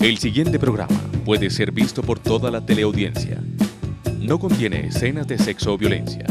El siguiente programa puede ser visto por toda la teleaudiencia. No contiene escenas de sexo o violencia.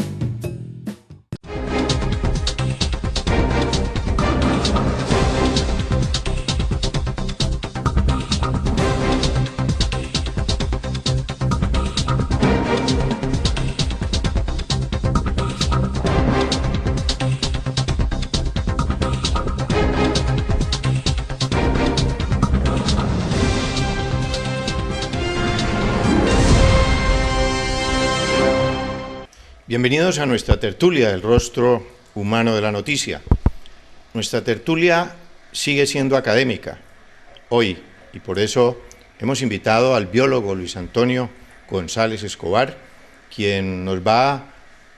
Bienvenidos a nuestra tertulia, el rostro humano de la noticia. Nuestra tertulia sigue siendo académica hoy y por eso hemos invitado al biólogo Luis Antonio González Escobar, quien nos va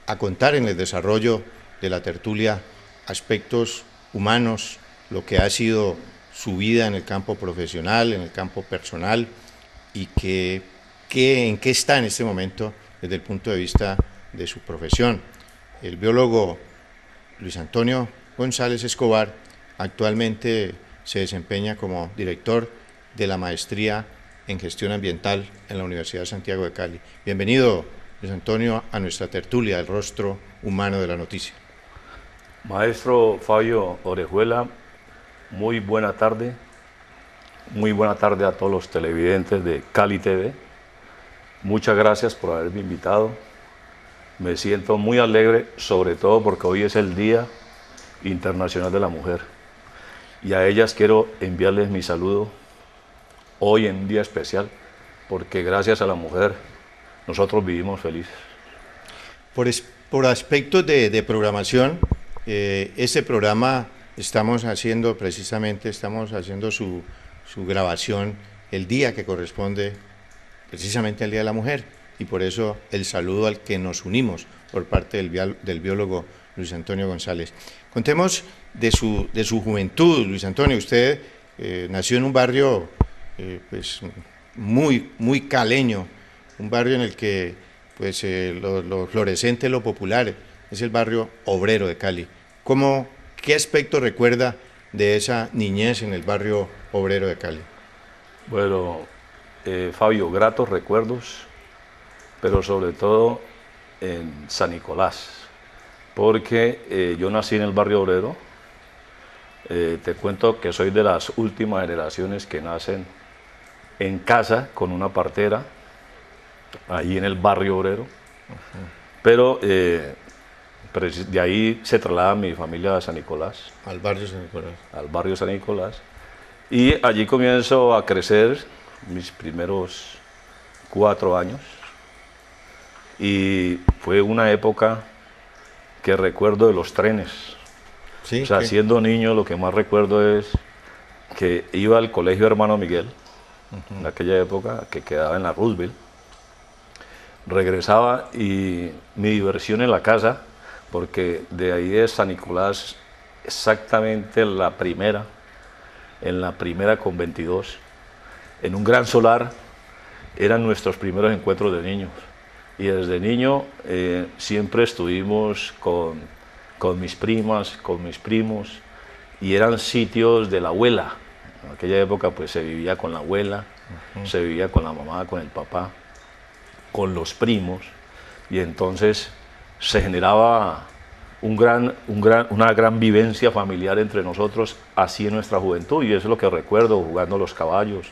a contar en el desarrollo de la tertulia aspectos humanos, lo que ha sido su vida en el campo profesional, en el campo personal y en qué está en este momento desde el punto de vista de su profesión. El biólogo Luis Antonio González Escobar actualmente se desempeña como director de la maestría en gestión ambiental en la Universidad de Santiago de Cali. Bienvenido, Luis Antonio, a nuestra tertulia, el rostro humano de la noticia. Maestro Fabio Orejuela, muy buena tarde. Muy buena tarde a todos los televidentes de Cali TV. Muchas gracias por haberme invitado. Me siento muy alegre, sobre todo porque hoy es el Día Internacional de la Mujer. Y a ellas quiero enviarles mi saludo hoy en un día especial, porque gracias a la mujer nosotros vivimos felices. Por aspectos de programación, este programa estamos haciendo su grabación el día que corresponde precisamente al Día de la Mujer. Y por eso el saludo al que nos unimos por parte del biólogo Luis Antonio González. Contemos de su juventud, Luis Antonio. Usted nació en un barrio pues, muy caleño, un barrio en el que pues, lo florescente, lo popular, es el barrio obrero de Cali. ¿Qué aspecto recuerda de esa niñez en el barrio obrero de Cali? Bueno, Fabio, gratos recuerdos, pero sobre todo en San Nicolás, porque yo nací en el barrio obrero. Te cuento que soy de las últimas generaciones que nacen en casa con una partera, ahí en el barrio obrero, pero de ahí se traslada mi familia a San Nicolás. Al barrio San Nicolás. Al barrio San Nicolás, y allí comienzo a crecer mis primeros 4 años. Y fue una época que recuerdo de los trenes. Sí, o sea, siendo niño, lo que más recuerdo es que iba al colegio Hermano Miguel, en aquella época, que quedaba en la Roosevelt. Regresaba y mi diversión en la casa, porque de ahí de San Nicolás, exactamente en la primera con 22, en un gran solar, eran nuestros primeros encuentros de niños. Y desde niño siempre estuvimos con mis primas, con mis primos, y eran sitios de la abuela. En aquella época pues se vivía con la abuela, se vivía con la mamá, con el papá, con los primos, y entonces se generaba una gran vivencia familiar entre nosotros, así en nuestra juventud, y eso es lo que recuerdo, jugando a los caballos,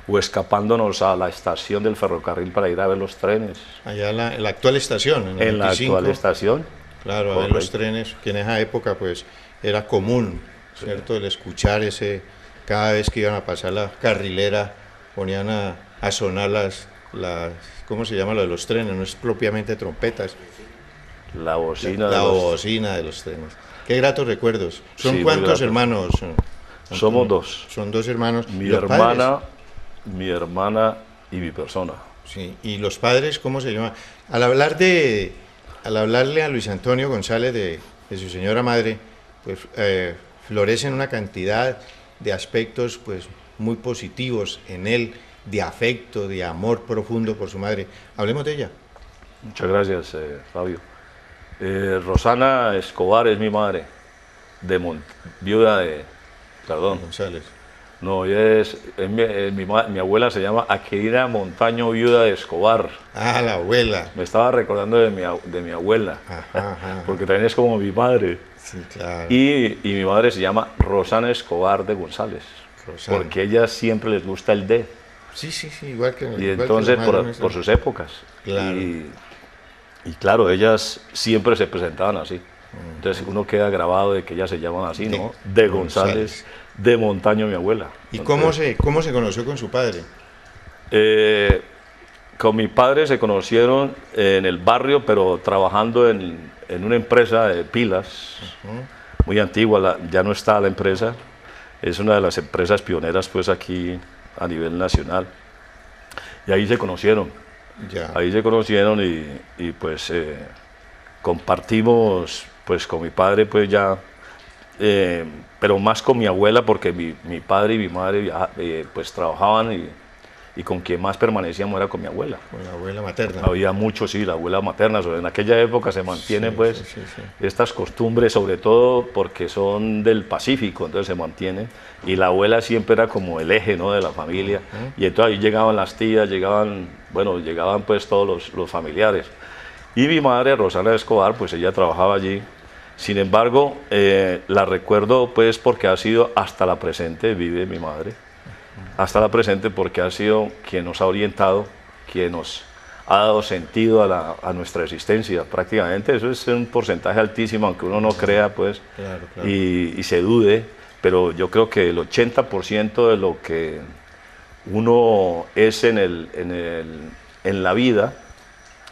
o escapándonos a la estación del ferrocarril para ir a ver los trenes. Allá en la actual estación, en la actual estación. Claro, a ver los trenes, que en esa época pues era común, ¿cierto? El escuchar cada vez que iban a pasar la carrilera, ponían a sonar las, ¿cómo se llama lo de los trenes? No es propiamente trompetas. La bocina. La bocina de los trenes. Qué gratos recuerdos. ¿Son sí, cuántos hermanos? Somos 2. Son 2 hermanos. Mi hermana y mi persona. Sí, y los padres, ¿cómo se llama? Al hablarle a Luis Antonio González de su señora madre, pues florecen una cantidad de aspectos pues muy positivos en él, de afecto, de amor profundo por su madre. Hablemos de ella. Muchas gracias, Fabio. Rosana Escobar es mi madre, viuda de No, mi abuela se llama Aquilina Montaño, viuda de Escobar. Ah, la abuela. Me estaba recordando de mi abuela, Ajá, ajá. porque también es como mi madre. Sí, claro. Y mi madre se llama Rosana Escobar de González, Rosana. porque a ellas siempre les gusta el D. Sí, sí, sí, igual que Y igual que entonces, los madres por nuestros. sus épocas. Claro. Y claro, ellas siempre se presentaban así. Entonces uno queda grabado de que ellas se llaman así, ¿no? De González, de Montaño, mi abuela. ¿Y Entonces, cómo se conoció con su padre? con mi padre se conocieron en el barrio, pero trabajando en una empresa de pilas, muy antigua, ya no está la empresa. Es una de las empresas pioneras pues aquí a nivel nacional. Y ahí se conocieron. Ya. Ahí se conocieron y pues compartimos pues con mi padre pues ya, pero más con mi abuela porque mi padre y mi madre pues trabajaban y con quien más permanecíamos era con mi abuela. Con la abuela materna. Había mucho, sí, la abuela materna, en aquella época se mantienen Sí, pues sí, sí. estas costumbres, sobre todo porque son del Pacífico, entonces se mantienen, y la abuela siempre era como el eje, ¿no?, de la familia, y entonces ahí llegaban las tías, llegaban pues todos los familiares. Y mi madre, Rosana Escobar, pues ella trabajaba allí. Sin embargo, la recuerdo pues porque ha sido hasta la presente, vive mi madre, hasta la presente porque ha sido quien nos ha orientado, quien nos ha dado sentido a nuestra existencia. Prácticamente eso es un porcentaje altísimo, aunque uno no crea pues, Claro, claro. y se dude, pero yo creo que el 80% de lo que uno es en la vida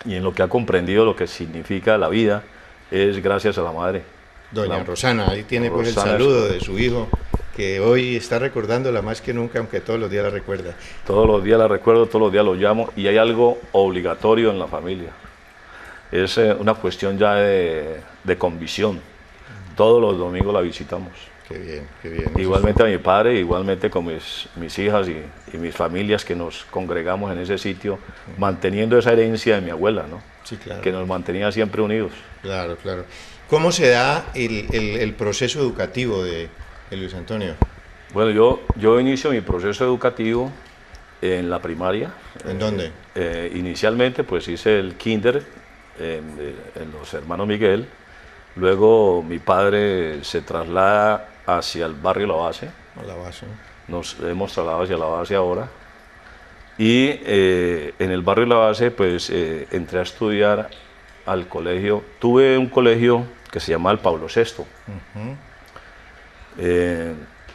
y en lo que ha comprendido lo que significa la vida es gracias a la madre. Doña Rosana, ahí tiene pues el Rosana saludo Escobar. de su hijo, que hoy está recordándola más que nunca, aunque todos los días la recuerda. Todos los días la recuerdo, todos los días lo llamo y hay algo obligatorio en la familia. Es una cuestión ya de convicción. Todos los domingos la visitamos. Qué bien, qué bien. Igualmente a mi padre, igualmente con mis hijas y mis familias que nos congregamos en ese sitio, manteniendo esa herencia de mi abuela, ¿no? Sí, claro. Que nos mantenía siempre unidos. Claro, claro. ¿Cómo se da el proceso educativo de Luis Antonio? Bueno, yo inicio mi proceso educativo en la primaria. ¿En dónde? Inicialmente pues hice el kinder en los Hermanos Miguel. Luego mi padre se traslada hacia el barrio La Base. A la base, ¿no? Nos hemos trasladado hacia La Base ahora. Y en el barrio La Base pues entré a estudiar al colegio. Tuve un colegio que se llamaba el Pablo VI.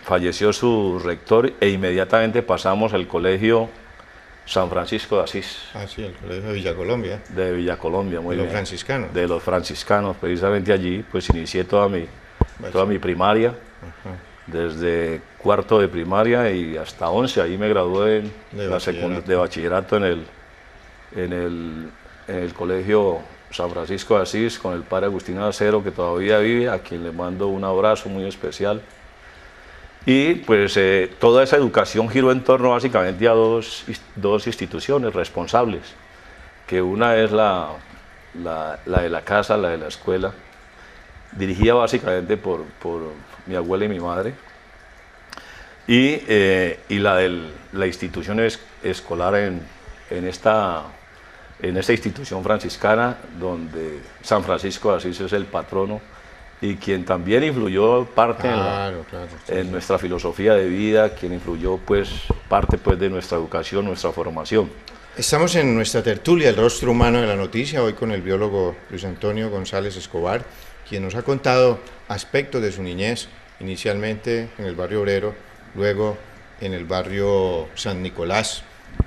Falleció su rector e inmediatamente pasamos al colegio San Francisco de Asís. Ah, sí, el colegio de Villa Colombia. De Villa Colombia, muy De los bien. franciscanos. De los franciscanos, precisamente allí pues inicié toda mi primaria, desde cuarto de primaria y hasta 11, ahí me gradué de bachillerato en el colegio San Francisco de Asís con el padre Agustín Acero, que todavía vive, a quien le mando un abrazo muy especial. Y pues toda esa educación giró en torno básicamente a dos instituciones responsables, que una es la de la casa, la de la escuela, dirigida básicamente por mi abuela y mi madre, y la institución escolar en esta institución franciscana, donde San Francisco de Asís es el patrono, y quien también influyó parte en nuestra filosofía de vida, quien influyó pues parte pues de nuestra educación, nuestra formación. Estamos en nuestra tertulia, el rostro humano de la noticia, hoy con el biólogo Luis Antonio González Escobar, quien nos ha contado aspectos de su niñez, inicialmente en el barrio obrero, luego en el barrio San Nicolás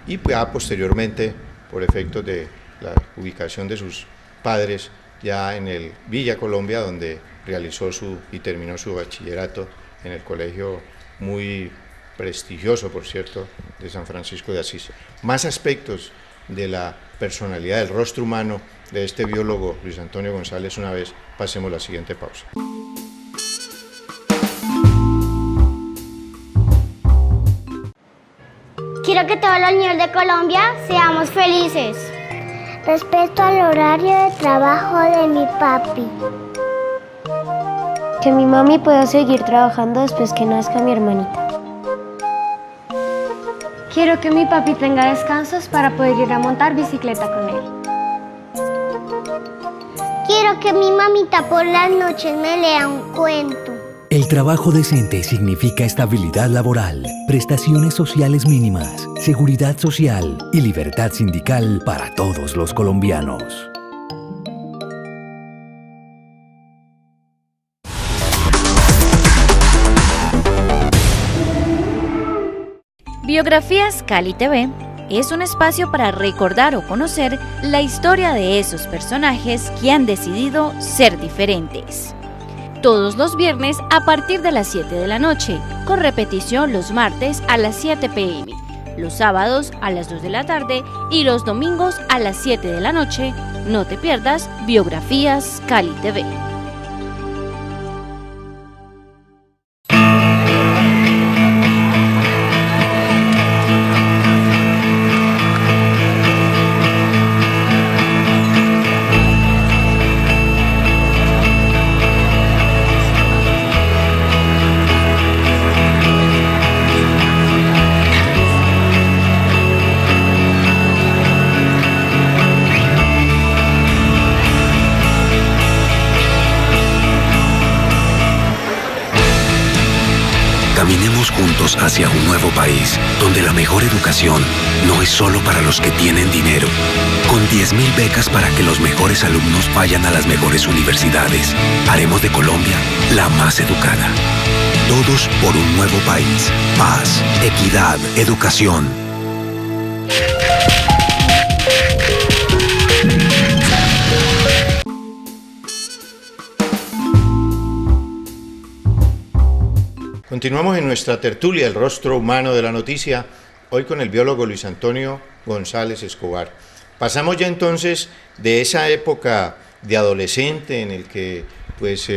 y ya posteriormente, por efectos de la ubicación de sus padres, ya en el Villa Colombia, donde realizó y terminó su bachillerato en el colegio muy prestigioso, por cierto, de San Francisco de Asís. Más aspectos de la personalidad, del rostro humano de este biólogo Luis Antonio González, una vez pasemos la siguiente pausa. Quiero que todos los niños de Colombia seamos felices. Respeto al horario de trabajo de mi papi. Que mi mami pueda seguir trabajando después que nazca mi hermanita. Quiero que mi papi tenga descansos para poder ir a montar bicicleta con él. Quiero que mi mamita por las noches me lea un cuento. El trabajo decente significa estabilidad laboral, prestaciones sociales mínimas, seguridad social y libertad sindical para todos los colombianos. Biografías Cali TV es un espacio para recordar o conocer la historia de esos personajes que han decidido ser diferentes. Todos los viernes a partir de las 7 de la noche, con repetición los martes a las 7 p.m., los sábados a las 2 de la tarde y los domingos a las 7 de la noche. No te pierdas Biografías Cali TV. Caminemos juntos hacia un nuevo país, donde la mejor educación no es solo para los que tienen dinero. Con 10.000 becas para que los mejores alumnos vayan a las mejores universidades, haremos de Colombia la más educada. Todos por un nuevo país. Paz, equidad, educación. Continuamos en nuestra tertulia, el rostro humano de la noticia, hoy con el biólogo Luis Antonio González Escobar. Pasamos ya entonces de esa época de adolescente en el que pues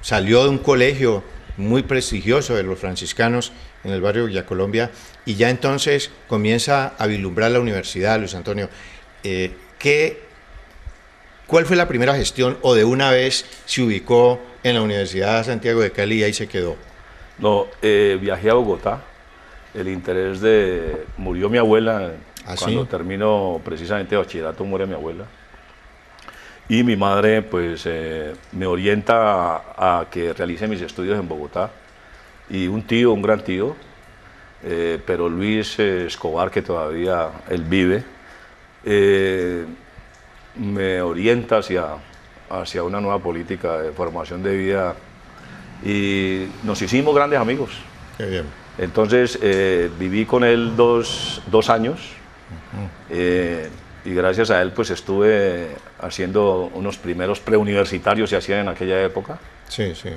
salió de un colegio muy prestigioso de los franciscanos en el barrio Villa Colombia y ya entonces comienza a vislumbrar la universidad. Luis Antonio, ¿cuál fue la primera gestión o de una vez se ubicó en la Universidad de Santiago de Cali y ahí se quedó? No, viajé a Bogotá. El interés de... Murió mi abuela. Cuando termino precisamente bachillerato muere mi abuela. Y mi madre pues me orienta a que realice mis estudios en Bogotá. Y un tío, un gran tío, pero Luis Escobar, que todavía él vive, me orienta hacia una nueva política de formación de vida. Y nos hicimos grandes amigos. Qué bien. Entonces viví con él dos años y gracias a él pues estuve haciendo unos primeros preuniversitarios se hacían en aquella época. Sí, sí.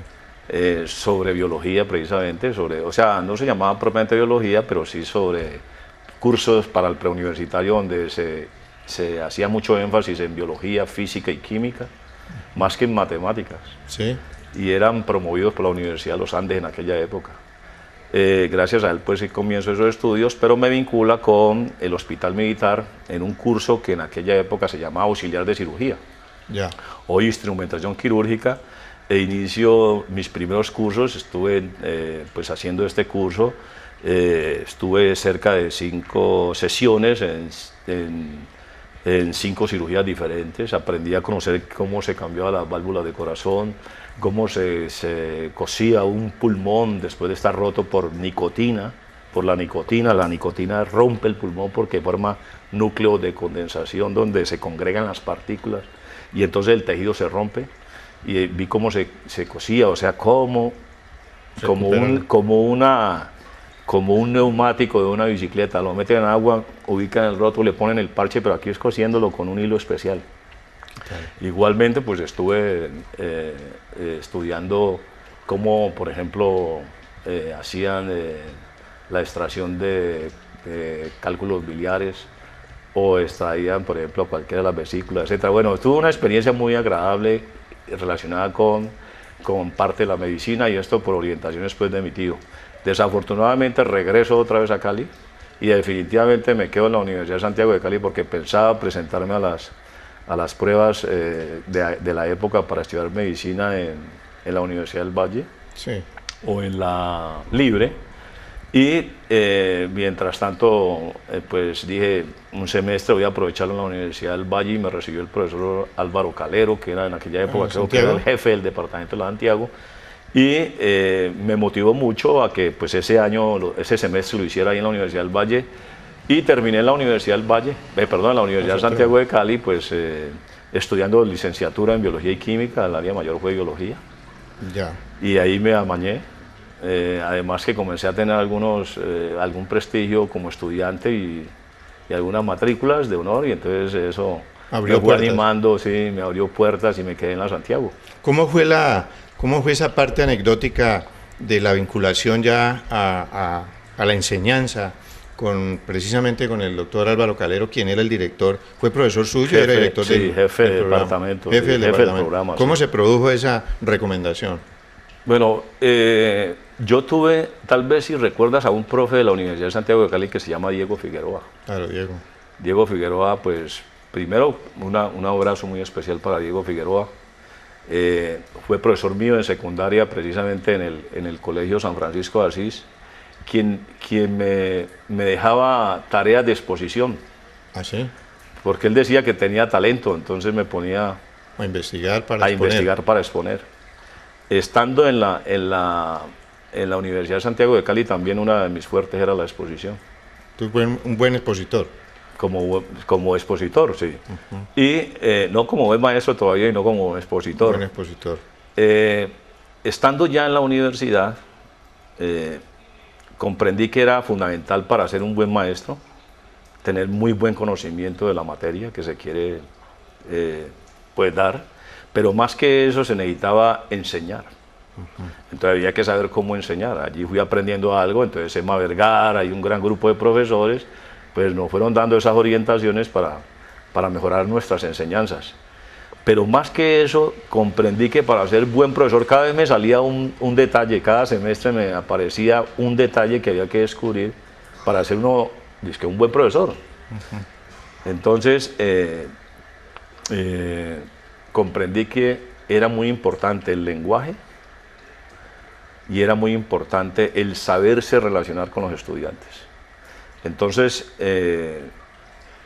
Sobre biología precisamente, o sea, no se llamaba propiamente biología, pero sí sobre cursos para el preuniversitario donde se hacía mucho énfasis en biología, física y química, más que en matemáticas. Sí. Y eran promovidos por la Universidad de los Andes en aquella época. Gracias a él pues sí comienzo esos estudios, pero me vincula con el Hospital Militar en un curso que en aquella época se llamaba Auxiliar de Cirugía. Ya. Hoy Instrumentación Quirúrgica, e inicio mis primeros cursos, estuve pues haciendo este curso, estuve cerca de 5 sesiones en 5 cirugías diferentes, aprendí a conocer cómo se cambiaban las válvulas de corazón, cómo se cosía un pulmón después de estar roto por nicotina, la nicotina rompe el pulmón porque forma núcleos de condensación donde se congregan las partículas y entonces el tejido se rompe y vi cómo se cosía, o sea, como un neumático de una bicicleta, lo meten en agua, ubican el rótulo, le ponen el parche, pero aquí es cosiéndolo con un hilo especial. Okay. Igualmente, pues estuve estudiando cómo, por ejemplo, hacían la extracción de cálculos biliares o extraían, por ejemplo, cualquiera de las vesículas, etc. Bueno, tuve una experiencia muy agradable relacionada con parte de la medicina y esto por orientaciones pues, de mi tío. Desafortunadamente regreso otra vez a Cali y definitivamente me quedo en la Universidad de Santiago de Cali porque pensaba presentarme a las pruebas de la época para estudiar medicina en la Universidad del Valle, sí, o en la Libre, Y mientras tanto, pues dije, un semestre voy a aprovecharlo en la Universidad del Valle y me recibió el profesor Álvaro Calero, que era en aquella época creo que era el jefe del departamento de la Santiago, y me motivó mucho a que pues ese semestre lo hiciera ahí en la Universidad del Valle, y terminé en la Universidad del Valle, en la Universidad de Santiago de Cali, pues estudiando licenciatura en Biología y Química, el área mayor fue Biología. Ya. Y ahí me amañé. Además que comencé a tener algún prestigio como estudiante y algunas matrículas de honor, y entonces eso me fue animando, sí, me abrió puertas y me quedé en la Santiago. ¿Cómo fue esa parte anecdótica de la vinculación ya a la enseñanza precisamente con el doctor Álvaro Calero, quien era el director? ¿Fue profesor suyo? ¿Era director jefe del departamento. Jefe del programa. ¿Cómo se produjo esa recomendación? Bueno, yo tuve, tal vez si recuerdas, a un profe de la Universidad de Santiago de Cali que se llama Diego Figueroa. Claro, Diego. Diego Figueroa, pues, primero, un abrazo muy especial para Diego Figueroa. Fue profesor mío en secundaria, precisamente en el Colegio San Francisco de Asís, quien me dejaba tareas de exposición. ¿Ah, sí? Porque él decía que tenía talento, entonces me ponía a investigar para exponer. Estando en la Universidad de Santiago de Cali, también una de mis fuertes era la exposición. ¿Tú eres un buen expositor? Como expositor, sí. Y no como buen maestro todavía y no como expositor. Buen expositor. Estando ya en la universidad, comprendí que era fundamental para ser un buen maestro tener muy buen conocimiento de la materia que se quiere pues dar. Pero más que eso se necesitaba enseñar. Entonces había que saber cómo enseñar. Allí fui aprendiendo algo, entonces Emma Vergara y un gran grupo de profesores pues nos fueron dando esas orientaciones para mejorar nuestras enseñanzas. Pero más que eso, comprendí que para ser buen profesor cada vez me salía un detalle, cada semestre me aparecía un detalle que había que descubrir para ser un buen profesor. Entonces, comprendí que era muy importante el lenguaje y era muy importante el saberse relacionar con los estudiantes. Entonces,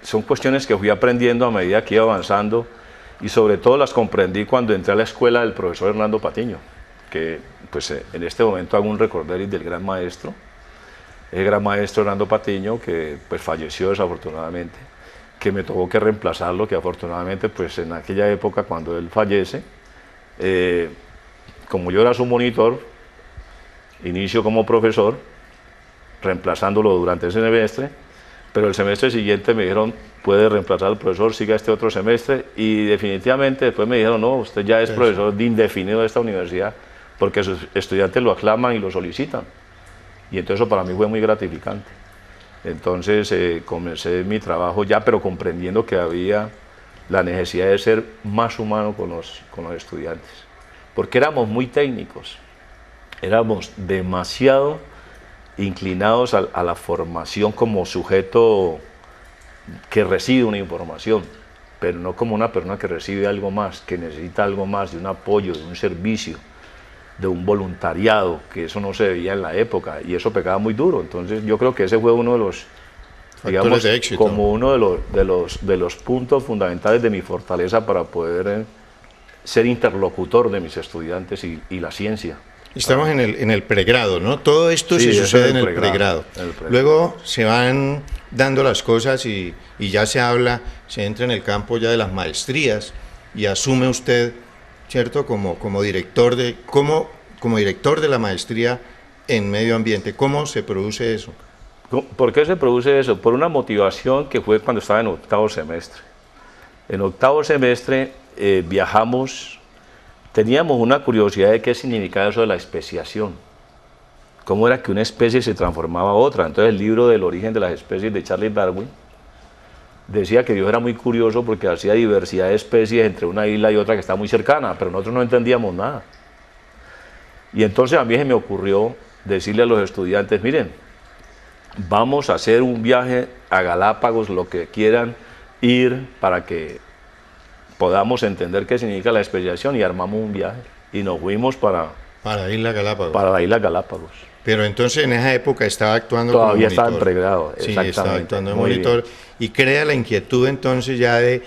son cuestiones que fui aprendiendo a medida que iba avanzando, y sobre todo las comprendí cuando entré a la escuela del profesor Hernando Patiño, que pues en este momento hago un recorderis del gran maestro, el gran maestro Hernando Patiño, que pues falleció desafortunadamente, que me tuvo que reemplazarlo, que afortunadamente pues en aquella época cuando él fallece, como yo era su monitor, inicio como profesor, reemplazándolo durante ese semestre, pero el semestre siguiente me dijeron, puede reemplazar al profesor, siga este otro semestre, y definitivamente después me dijeron, no, usted ya es profesor de indefinido de esta universidad, porque sus estudiantes lo aclaman y lo solicitan, y entonces eso para mí fue muy gratificante. Entonces comencé mi trabajo ya, pero comprendiendo que había la necesidad de ser más humano con los estudiantes, porque éramos muy técnicos, éramos demasiado inclinados a la formación como sujeto que recibe una información, pero no como una persona que recibe algo más, que necesita algo más, de un apoyo, de un servicio, de un voluntariado, que eso no se veía en la época, y eso pegaba muy duro. Entonces yo creo que ese fue uno de los, digamos, de éxito, como uno de los puntos fundamentales de mi fortaleza para poder ser interlocutor de mis estudiantes y la ciencia. Estamos en el pregrado, ¿no? Todo esto sí, se sucede en el pregrado. Luego se van dando las cosas y ya se entra en el campo ya de las maestrías, y asume usted, ¿cierto?, como director de la maestría en medio ambiente. ¿Cómo se produce eso? ¿Por qué se produce eso? Por una motivación que fue cuando estaba en octavo semestre. En octavo semestre viajamos. Teníamos una curiosidad de qué significaba eso de la especiación. ¿Cómo era que una especie se transformaba a otra? Entonces el libro del origen de las especies de Charles Darwin decía que Dios era muy curioso porque hacía diversidad de especies entre una isla y otra que está muy cercana, pero nosotros no entendíamos nada. Y entonces a mí se me ocurrió decirle a los estudiantes, miren, vamos a hacer un viaje a Galápagos, lo que quieran ir para que podamos entender qué significa la especiación, y armamos un viaje y nos fuimos para la isla Galápagos. Para la isla Galápagos. Pero entonces en esa época estaba actuando Todavía como monitor. estaba en pregrado, Sí, exactamente. estaba actuando de Muy monitor. Y crea la inquietud entonces ya de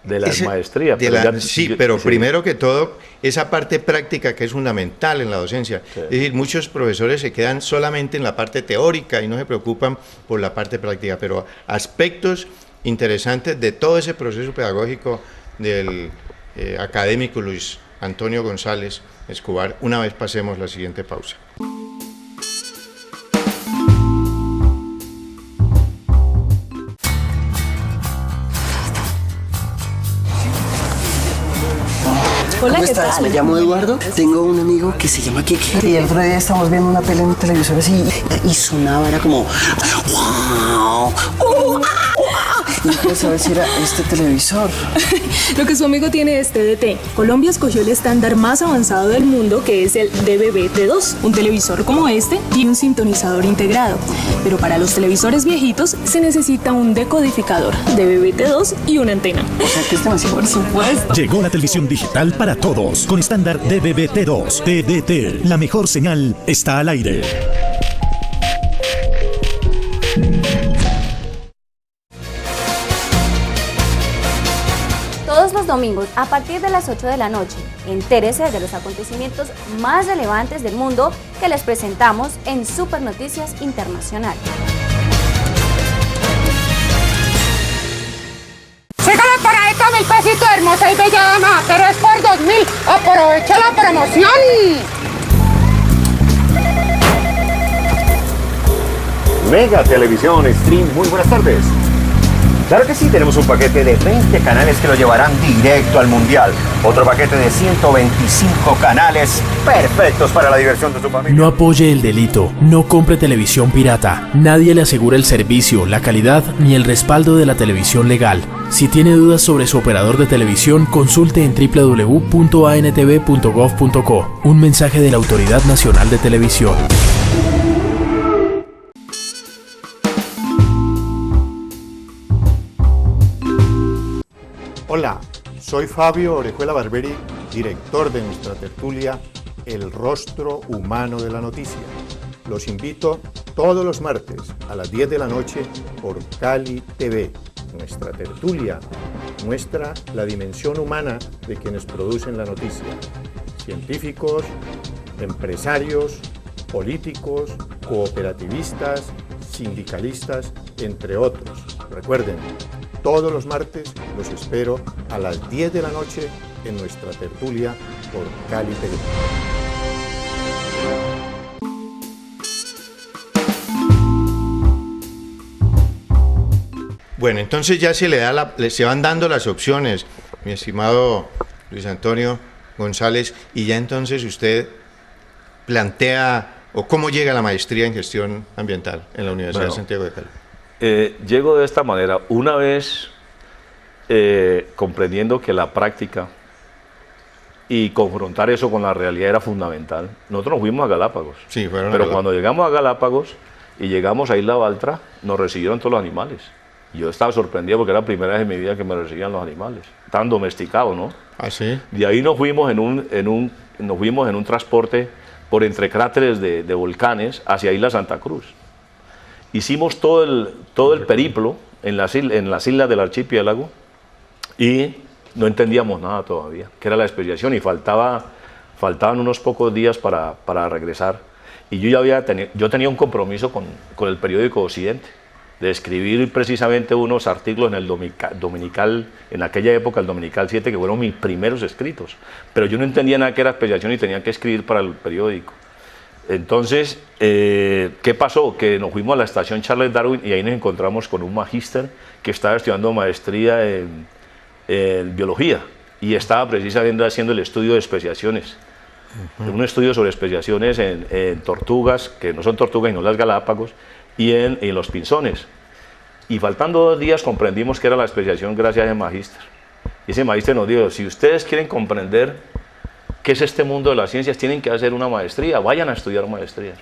la maestría. Pero primero que todo, esa parte práctica que es fundamental en la docencia. Sí. Es decir, muchos profesores se quedan solamente en la parte teórica y no se preocupan por la parte práctica, pero aspectos interesantes de todo ese proceso pedagógico del académico Luis Antonio González Escobar, una vez pasemos la siguiente pausa. Hola, ¿cómo estás? Me llamo Eduardo, tengo un amigo que se llama Kike y el otro día estábamos viendo una tele en un televisor así y sonaba, era como wow, y yo quería saber si era este televisor. Lo que su amigo tiene es TDT. Colombia escogió el estándar más avanzado del mundo, que es el DVB-T2. Un televisor como este tiene un sintonizador integrado, pero para los televisores viejitos se necesita un decodificador DVB-T2 y una antena. O sea que este me por supuesto. Llegó la televisión digital para todos, con estándar DVB-T2. TDT, la mejor señal está al aire. Todos los domingos, a partir de las 8 de la noche, entérese de los acontecimientos más relevantes del mundo que les presentamos en Super Noticias Internacional. Sígame para estos 1000 pesitos, hermosa y bella dama, pero es por 2000. ¡Aprovecha la promoción! Mega Televisión Stream, muy buenas tardes. Claro que sí, tenemos un paquete de 20 canales que lo llevarán directo al Mundial. Otro paquete de 125 canales perfectos para la diversión de su familia. No apoye el delito, no compre televisión pirata. Nadie le asegura el servicio, la calidad ni el respaldo de la televisión legal. Si tiene dudas sobre su operador de televisión, consulte en www.antv.gov.co. Un mensaje de la Autoridad Nacional de Televisión. Hola, soy Fabio Orejuela Barberi, director de nuestra tertulia El Rostro Humano de la Noticia. Los invito todos los martes a las 10 de la noche por Cali TV. Nuestra tertulia muestra la dimensión humana de quienes producen la noticia. Científicos, empresarios, políticos, cooperativistas, sindicalistas, entre otros. Recuerden, todos los martes los espero a las 10 de la noche en nuestra tertulia por Cali TV. Bueno, entonces ya se van dando las opciones, mi estimado Luis Antonio González, y ya entonces usted plantea, o cómo llega a la maestría en gestión ambiental en la Universidad de Santiago de Cali. Llego de esta manera, una vez comprendiendo que la práctica y confrontar eso con la realidad era fundamental. Nosotros nos fuimos a Galápagos, sí, pero cuando llegamos a Galápagos y llegamos a Isla Baltra, nos recibieron todos los animales. Yo estaba sorprendido porque era la primera vez en mi vida que me recibían los animales. Estaban domesticados, ¿no? ¿Ah, sí? De ahí nos fuimos en un transporte por entre cráteres de volcanes hacia Isla Santa Cruz. Hicimos todo el periplo en las islas del archipiélago y no entendíamos nada todavía, que era la especiación, y faltaban unos pocos días para regresar. Y yo tenía un compromiso con el periódico Occidente, de escribir precisamente unos artículos en el Dominical, en aquella época el Dominical 7, que fueron mis primeros escritos, pero yo no entendía nada que era especiación y tenía que escribir para el periódico. Entonces, ¿qué pasó? Que nos fuimos a la estación Charles Darwin y ahí nos encontramos con un magíster que estaba estudiando maestría en biología y estaba precisamente haciendo el estudio de especiaciones. Un estudio sobre especiaciones en tortugas, que no son tortugas y no las Galápagos, y en los pinzones. Y faltando 2 días comprendimos que era la especiación gracias a ese magíster. Y ese magíster nos dijo, si ustedes quieren comprender qué es este mundo de las ciencias, tienen que hacer una maestría, vayan a estudiar maestrías.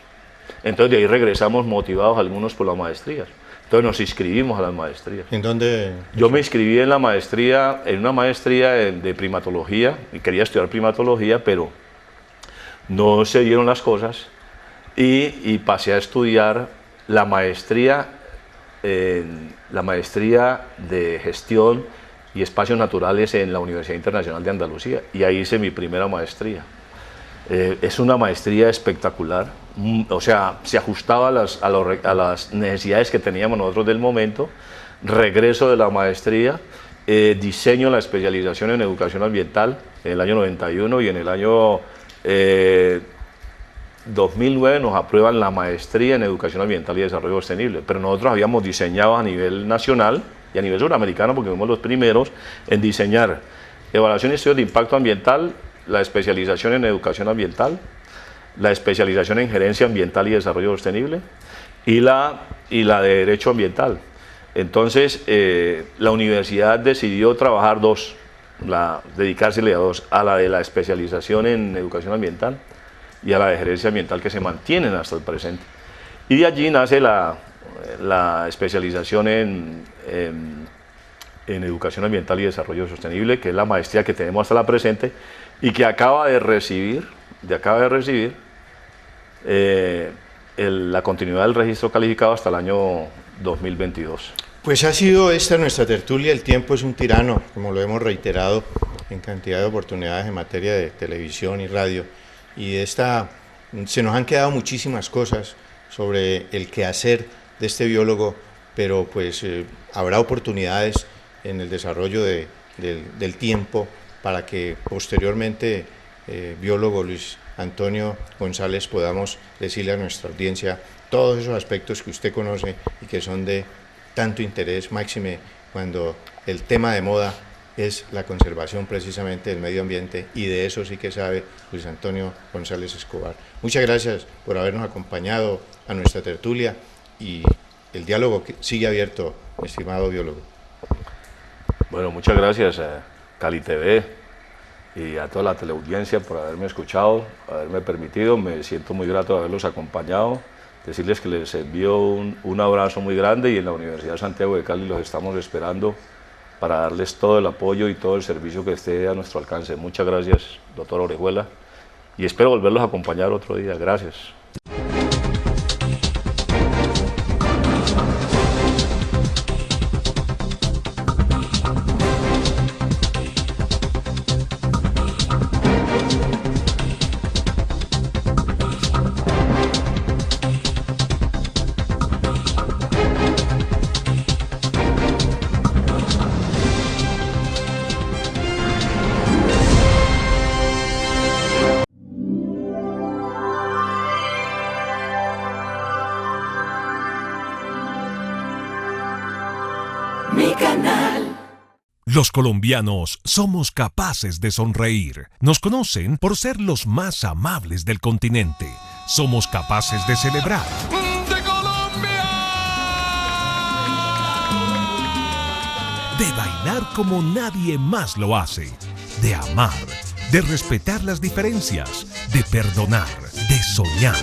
Entonces de ahí regresamos motivados algunos por las maestrías. Entonces nos inscribimos a las maestrías. ¿En dónde? Yo me inscribí en una maestría de primatología, y quería estudiar primatología, pero no se dieron las cosas. y pasé a estudiar la maestría de gestión y espacios naturales en la Universidad Internacional de Andalucía, y ahí hice mi primera maestría. Es una maestría espectacular, o sea, se ajustaba a las necesidades que teníamos nosotros del momento. Regreso de la maestría, diseño la especialización en educación ambiental en el año 91, y en el año 2009 nos aprueban la maestría en educación ambiental y desarrollo sostenible, pero nosotros habíamos diseñado a nivel nacional y a nivel suramericano, porque fuimos los primeros en diseñar evaluación y estudios de impacto ambiental, la especialización en educación ambiental, la especialización en gerencia ambiental y desarrollo sostenible, y la de derecho ambiental. Entonces la universidad decidió trabajar dedicársele a dos, a la de la especialización en educación ambiental y a la de gerencia ambiental, que se mantienen hasta el presente. Y de allí nace la especialización en educación ambiental y desarrollo sostenible, que es la maestría que tenemos hasta la presente y que acaba de recibir la continuidad del registro calificado hasta el año 2022. Pues ha sido esta nuestra tertulia. El tiempo es un tirano, como lo hemos reiterado en cantidad de oportunidades en materia de televisión y radio, y se nos han quedado muchísimas cosas sobre el quehacer de este biólogo, pero pues habrá oportunidades en el desarrollo del tiempo para que posteriormente, biólogo Luis Antonio González, podamos decirle a nuestra audiencia todos esos aspectos que usted conoce y que son de tanto interés, máxime cuando el tema de moda es la conservación precisamente del medio ambiente, y de eso sí que sabe Luis Antonio González Escobar. Muchas gracias por habernos acompañado a nuestra tertulia, y el diálogo sigue abierto, mi estimado biólogo. Bueno, muchas gracias a Cali TV y a toda la teleaudiencia por haberme escuchado, haberme permitido. Me siento muy grato de haberlos acompañado. Decirles que les envío un abrazo muy grande, y en la Universidad de Santiago de Cali los estamos esperando para darles todo el apoyo y todo el servicio que esté a nuestro alcance. Muchas gracias, doctor Orejuela, y espero volverlos a acompañar otro día. Gracias. Los colombianos somos capaces de sonreír. Nos conocen por ser los más amables del continente. Somos capaces de celebrar. ¡De Colombia! De bailar como nadie más lo hace. De amar. De respetar las diferencias. De perdonar. De soñar.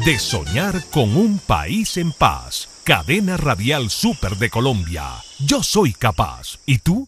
De soñar con un país en paz. Cadena Radial Super de Colombia. Yo soy capaz. ¿Y tú?